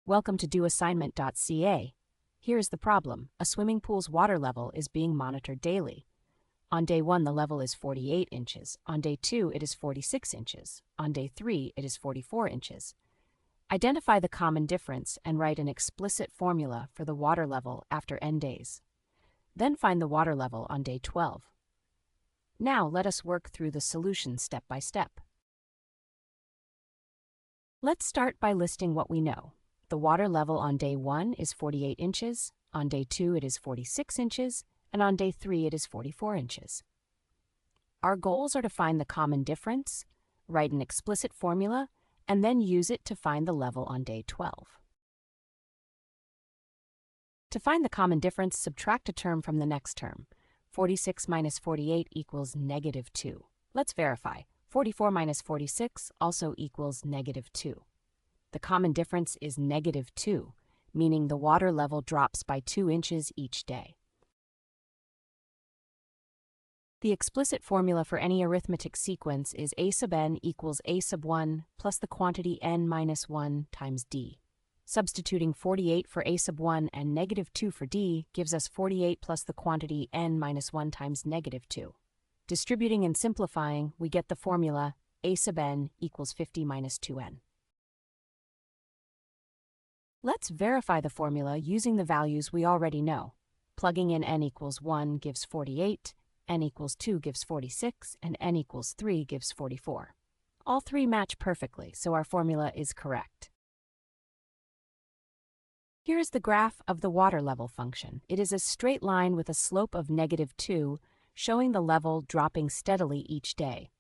Welcome to doassignment-ca. Here is the problem. A swimming pool's water level is being monitored daily. On day 1, the level is 48 inches. On day 2, it is 46 inches. On day 3, it is 44 inches. Identify the common difference and write an explicit formula for the water level after n days. Then find the water level on day 12. Now let us work through the solution step by step. Let's start by listing what we know. The water level on day 1 is 48 inches, on day 2 it is 46 inches, and on day 3 it is 44 inches. Our goals are to find the common difference, write an explicit formula, and then use it to find the level on day 12. To find the common difference, subtract a term from the next term. 46 minus 48 equals negative 2. Let's verify. 44 minus 46 also equals negative 2. The common difference is negative 2, meaning the water level drops by 2 inches each day. The explicit formula for any arithmetic sequence is a sub n equals a sub 1 plus the quantity n minus 1 times d. Substituting 48 for a sub 1 and negative 2 for d gives us 48 plus the quantity n minus 1 times negative 2. Distributing and simplifying, we get the formula a sub n equals 50 minus 2n. Let's verify the formula using the values we already know. Plugging in n equals 1 gives 48, n equals 2 gives 46, and n equals 3 gives 44. All three match perfectly, so our formula is correct. Here is the graph of the water level function. It is a straight line with a slope of negative 2, showing the level dropping steadily each day.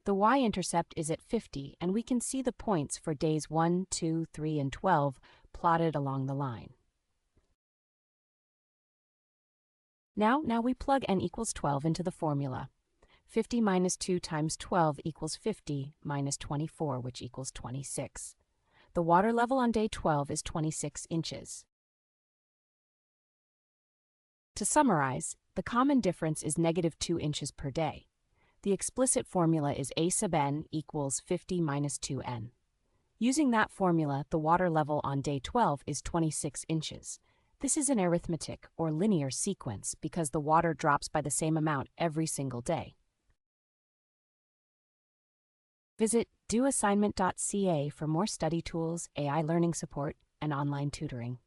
The y-intercept is at 50, and we can see the points for days 1, 2, 3, and 12 plotted along the line. Now we plug n equals 12 into the formula. 50 minus 2 times 12 equals 50 minus 24, which equals 26. The water level on day 12 is 26 inches. To summarize, the common difference is negative 2 inches per day. The explicit formula is a sub n equals 50 minus 2n. Using that formula, the water level on day 12 is 26 inches. This is an arithmetic or linear sequence because the water drops by the same amount every single day. Visit doassignment.ca for more study tools, AI learning support, and online tutoring.